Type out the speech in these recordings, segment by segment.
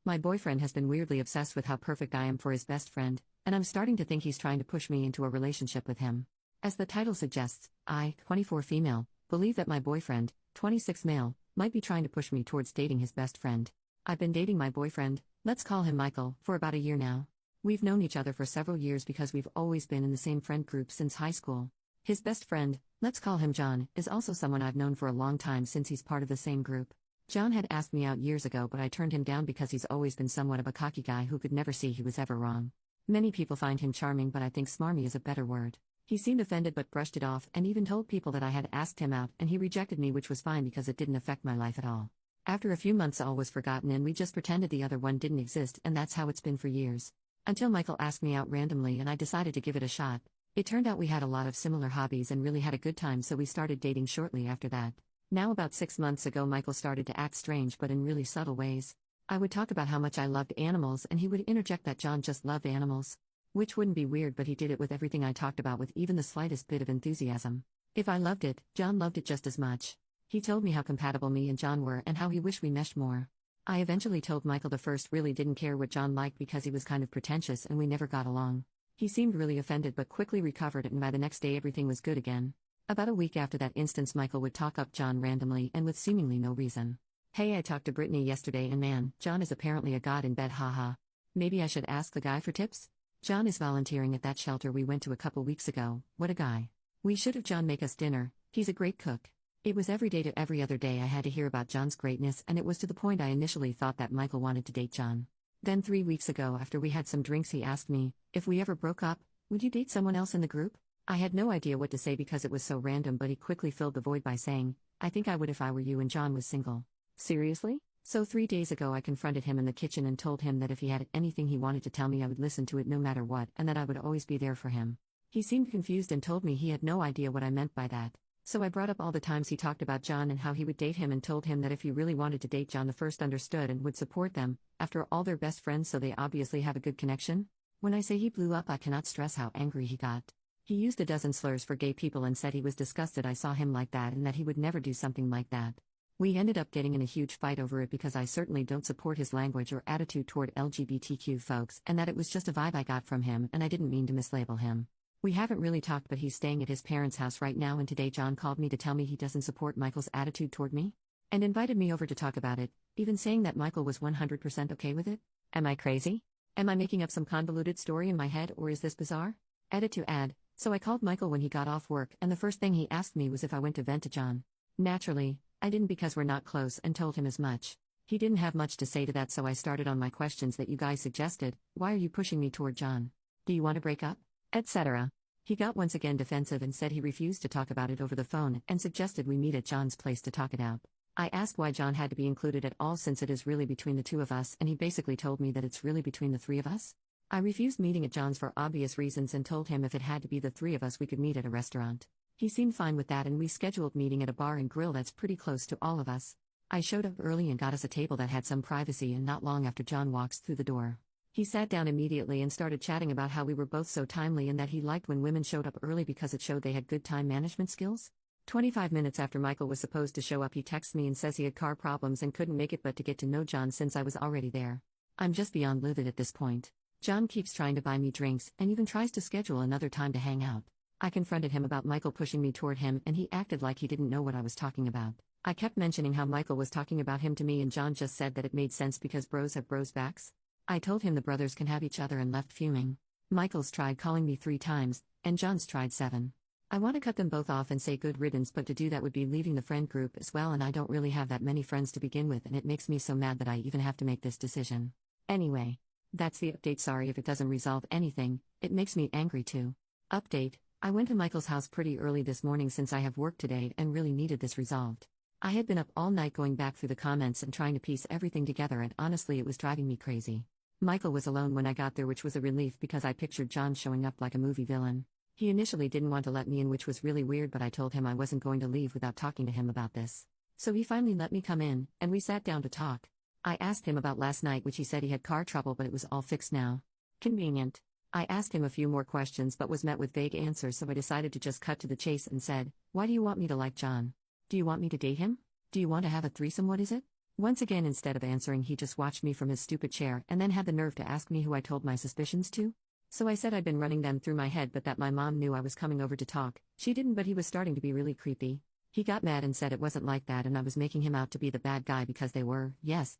My boyfriend has been weirdly obsessed with how perfect I am for his best friend, and I'm starting to think he's trying to push me into a relationship with him. As the title suggests, I, 24 female, believe that my boyfriend, 26 male, might be trying to push me towards dating his best friend. I've been dating my boyfriend, let's call him Michael, for about a year now. We've known each other for several years because we've always been in the same friend group since high school. His best friend, let's call him John, is also someone I've known for a long time since he's part of the same group. John had asked me out years ago, but I turned him down because he's always been somewhat of a cocky guy who could never see he was ever wrong. Many people find him charming, but I think smarmy is a better word. He seemed offended but brushed it off and even told people that I had asked him out, and he rejected me, which was fine because it didn't affect my life at all. After a few months all was forgotten and we just pretended the other one didn't exist, and that's how it's been for years. Until Michael asked me out randomly and I decided to give it a shot. It turned out we had a lot of similar hobbies and really had a good time, so we started dating shortly after that. Now about 6 months ago Michael started to act strange but in really subtle ways. I would talk about how much I loved animals and he would interject that John just loved animals. Which wouldn't be weird, but he did it with everything I talked about with even the slightest bit of enthusiasm. If I loved it, John loved it just as much. He told me how compatible me and John were and how he wished we meshed more. I eventually told Michael the first really didn't care what John liked because he was kind of pretentious and we never got along. He seemed really offended but quickly recovered, and by the next day everything was good again. About a week after that instance, Michael would talk up John randomly and with seemingly no reason. Hey, I talked to Brittany yesterday and man, John is apparently a god in bed, haha. Maybe I should ask the guy for tips? John is volunteering at that shelter we went to a couple weeks ago. What a guy. We should have John make us dinner, he's a great cook. It was every day to every other day I had to hear about John's greatness, and it was to the point I initially thought that Michael wanted to date John. Then 3 weeks ago after we had some drinks he asked me, if we ever broke up, would you date someone else in the group? I had no idea what to say because it was so random, but he quickly filled the void by saying, I think I would if I were you and John was single. Seriously? So 3 days ago I confronted him in the kitchen and told him that if he had anything he wanted to tell me I would listen to it no matter what, and that I would always be there for him. He seemed confused and told me he had no idea what I meant by that. So I brought up all the times he talked about John and how he would date him, and told him that if he really wanted to date John, the first understood and would support them. After all, they're best friends, so they obviously have a good connection. When I say he blew up, I cannot stress how angry he got. He used a dozen slurs for gay people and said he was disgusted I saw him like that and that he would never do something like that. We ended up getting in a huge fight over it because I certainly don't support his language or attitude toward LGBTQ folks, and that it was just a vibe I got from him and I didn't mean to mislabel him. We haven't really talked, but he's staying at his parents' house right now, and today John called me to tell me he doesn't support Michael's attitude toward me and invited me over to talk about it, even saying that Michael was 100% okay with it. Am I crazy? Am I making up some convoluted story in my head, or is this bizarre? Edit to add, so I called Michael when he got off work, and the first thing he asked me was if I went to vent to John. Naturally, I didn't because we're not close, and told him as much. He didn't have much to say to that, so I started on my questions that you guys suggested. Why are you pushing me toward John? Do you want to break up? Etc. He got once again defensive and said he refused to talk about it over the phone and suggested we meet at John's place to talk it out. I asked why John had to be included at all since it is really between the two of us, and he basically told me that it's really between the three of us. I refused meeting at John's for obvious reasons and told him if it had to be the three of us we could meet at a restaurant. He seemed fine with that, and we scheduled meeting at a bar and grill that's pretty close to all of us. I showed up early and got us a table that had some privacy, and not long after John walks through the door. He sat down immediately and started chatting about how we were both so timely and that he liked when women showed up early because it showed they had good time management skills. 25 minutes after Michael was supposed to show up, he texts me and says he had car problems and couldn't make it, but to get to know John since I was already there. I'm just beyond livid at this point. John keeps trying to buy me drinks and even tries to schedule another time to hang out. I confronted him about Michael pushing me toward him and he acted like he didn't know what I was talking about. I kept mentioning how Michael was talking about him to me and John just said that it made sense because bros have bros backs. I told him the brothers can have each other and left fuming. Michael's tried calling me 3 times, and John's tried 7. I want to cut them both off and say good riddance, but to do that would be leaving the friend group as well, and I don't really have that many friends to begin with, and it makes me so mad that I even have to make this decision. Anyway, that's the update. Sorry if it doesn't resolve anything, it makes me angry too. Update: I went to Michael's house pretty early this morning since I have work today and really needed this resolved. I had been up all night going back through the comments and trying to piece everything together, and honestly it was driving me crazy. Michael was alone when I got there, which was a relief because I pictured John showing up like a movie villain. He initially didn't want to let me in, which was really weird, but I told him I wasn't going to leave without talking to him about this. So he finally let me come in, and we sat down to talk. I asked him about last night, which he said he had car trouble but it was all fixed now. Convenient. I asked him a few more questions but was met with vague answers, so I decided to just cut to the chase and said, why do you want me to like John? Do you want me to date him? Do you want to have a threesome? What is it? Once again, instead of answering, he just watched me from his stupid chair and then had the nerve to ask me who I told my suspicions to. So I said I'd been running them through my head, but that my mom knew I was coming over to talk. She didn't, but he was starting to be really creepy. He got mad and said it wasn't like that and I was making him out to be the bad guy because they were, yes,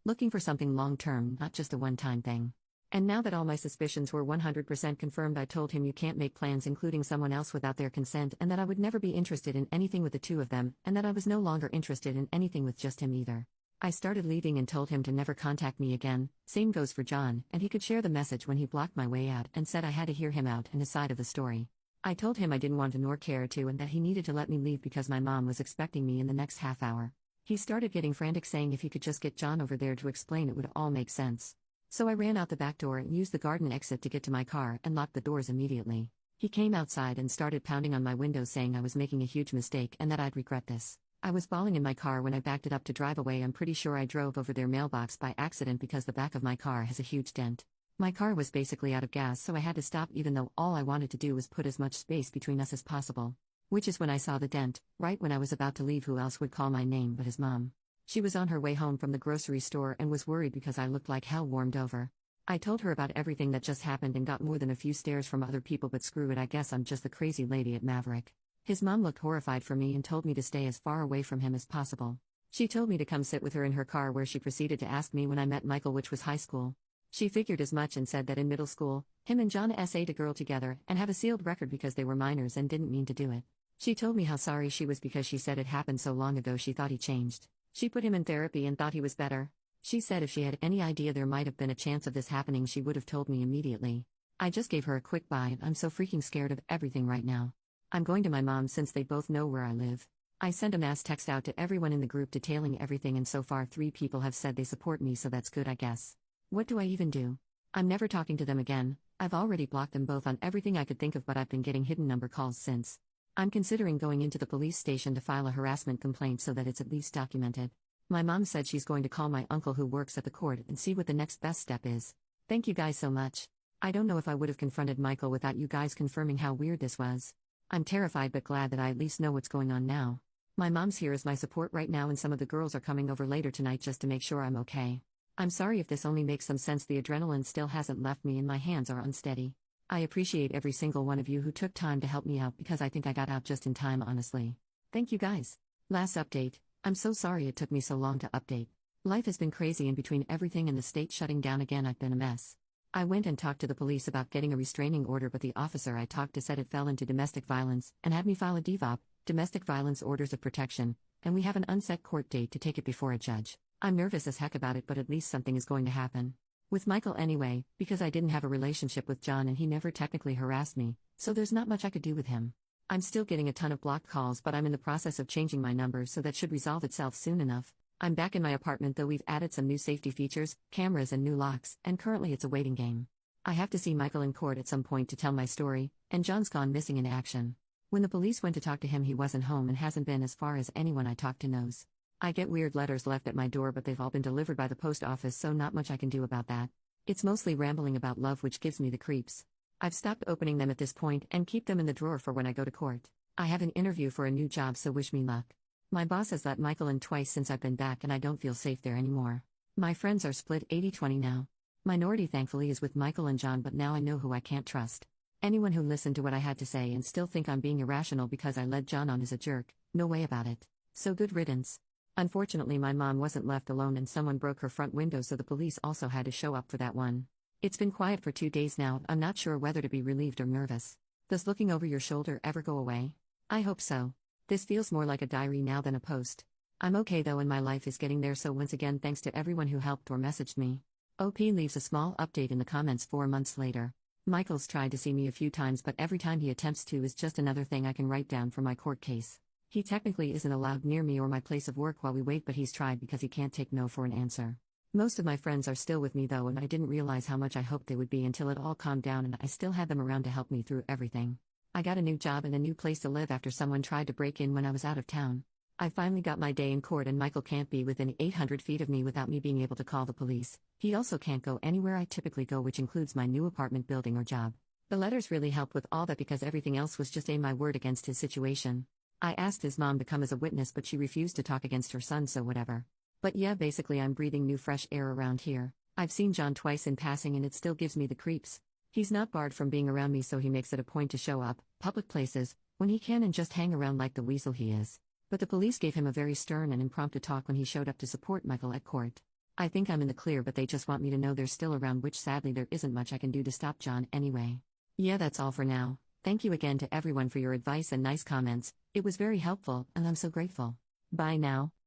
looking for something long-term, not just a one-time thing. And now that all my suspicions were 100% confirmed, I told him you can't make plans including someone else without their consent, and that I would never be interested in anything with the two of them, and that I was no longer interested in anything with just him either. I started leaving and told him to never contact me again. Same goes for John, and he could share the message when he blocked my way out and said I had to hear him out and his side of the story. I told him I didn't want to nor care to, and that he needed to let me leave because my mom was expecting me in the next half hour. He started getting frantic, saying if he could just get John over there to explain, it would all make sense. So I ran out the back door and used the garden exit to get to my car and locked the doors immediately. He came outside and started pounding on my window saying I was making a huge mistake and that I'd regret this. I was bawling in my car when I backed it up to drive away. I'm pretty sure I drove over their mailbox by accident because the back of my car has a huge dent. My car was basically out of gas, so I had to stop even though all I wanted to do was put as much space between us as possible. Which is when I saw the dent, right when I was about to leave. Who else would call my name but his mom? She was on her way home from the grocery store and was worried because I looked like hell warmed over. I told her about everything that just happened and got more than a few stares from other people, but screw it, I guess I'm just the crazy lady at Maverick. His mom looked horrified for me and told me to stay as far away from him as possible. She told me to come sit with her in her car, where she proceeded to ask me when I met Michael, which was high school. She figured as much and said that in middle school, him and John s***ed a girl together and have a sealed record because they were minors and didn't mean to do it. She told me how sorry she was because she said it happened so long ago she thought he changed. She put him in therapy and thought he was better. She said if she had any idea there might have been a chance of this happening, she would have told me immediately. I just gave her a quick bye. I'm so freaking scared of everything right now. I'm going to my mom since they both know where I live. I sent a mass text out to everyone in the group detailing everything, and so far 3 people have said they support me, so that's good, I guess. What do I even do? I'm never talking to them again. I've already blocked them both on everything I could think of, but I've been getting hidden number calls since. I'm considering going into the police station to file a harassment complaint so that it's at least documented. My mom said she's going to call my uncle who works at the court and see what the next best step is. Thank you guys so much. I don't know if I would have confronted Michael without you guys confirming how weird this was. I'm terrified but glad that I at least know what's going on now. My mom's here as my support right now, and some of the girls are coming over later tonight just to make sure I'm okay. I'm sorry if this only makes some sense. The adrenaline still hasn't left me and my hands are unsteady. I appreciate every single one of you who took time to help me out because I think I got out just in time, honestly. Thank you guys. Last update. I'm so sorry it took me so long to update. Life has been crazy in between everything and the state shutting down again. I've been a mess. I went and talked to the police about getting a restraining order, but the officer I talked to said it fell into domestic violence and had me file a DVOP, domestic violence orders of protection, and we have an unset court date to take it before a judge. I'm nervous as heck about it, but at least something is going to happen. With Michael anyway, because I didn't have a relationship with John and he never technically harassed me, so there's not much I could do with him. I'm still getting a ton of blocked calls, but I'm in the process of changing my number, so that should resolve itself soon enough. I'm back in my apartment, though we've added some new safety features, cameras and new locks, and currently it's a waiting game. I have to see Michael in court at some point to tell my story, and John's gone missing in action. When the police went to talk to him, he wasn't home and hasn't been as far as anyone I talked to knows. I get weird letters left at my door, but they've all been delivered by the post office, so not much I can do about that. It's mostly rambling about love, which gives me the creeps. I've stopped opening them at this point and keep them in the drawer for when I go to court. I have an interview for a new job, so wish me luck. My boss has let Michael in twice since I've been back and I don't feel safe there anymore. My friends are split 80-20 now. Minority thankfully is with Michael and John, but now I know who I can't trust. Anyone who listened to what I had to say and still think I'm being irrational because I led John on is a jerk. No way about it. So good riddance. Unfortunately, my mom wasn't left alone and someone broke her front window, so the police also had to show up for that one. It's been quiet for 2 days now. I'm not sure whether to be relieved or nervous. Does looking over your shoulder ever go away? I hope so. This feels more like a diary now than a post. I'm okay though, and my life is getting there, so once again thanks to everyone who helped or messaged me. OP leaves a small update in the comments 4 months later. Michael's tried to see me a few times, but every time he attempts to is just another thing I can write down for my court case. He technically isn't allowed near me or my place of work while we wait, but he's tried because he can't take no for an answer. Most of my friends are still with me though, and I didn't realize how much I hoped they would be until it all calmed down and I still had them around to help me through everything. I got a new job and a new place to live after someone tried to break in when I was out of town. I finally got my day in court, and Michael can't be within 800 feet of me without me being able to call the police. He also can't go anywhere I typically go, which includes my new apartment building or job. The letters really helped with all that because everything else was just my word against his situation. I asked his mom to come as a witness, but she refused to talk against her son, so whatever. But yeah, basically, I'm breathing new fresh air around here. I've seen John twice in passing and it still gives me the creeps. He's not barred from being around me, so he makes it a point to show up, public places, when he can and just hang around like the weasel he is. But the police gave him a very stern and impromptu talk when he showed up to support Michael at court. I think I'm in the clear, but they just want me to know they're still around, which sadly there isn't much I can do to stop John anyway. Yeah, that's all for now. Thank you again to everyone for your advice and nice comments. It was very helpful, and I'm so grateful. Bye now.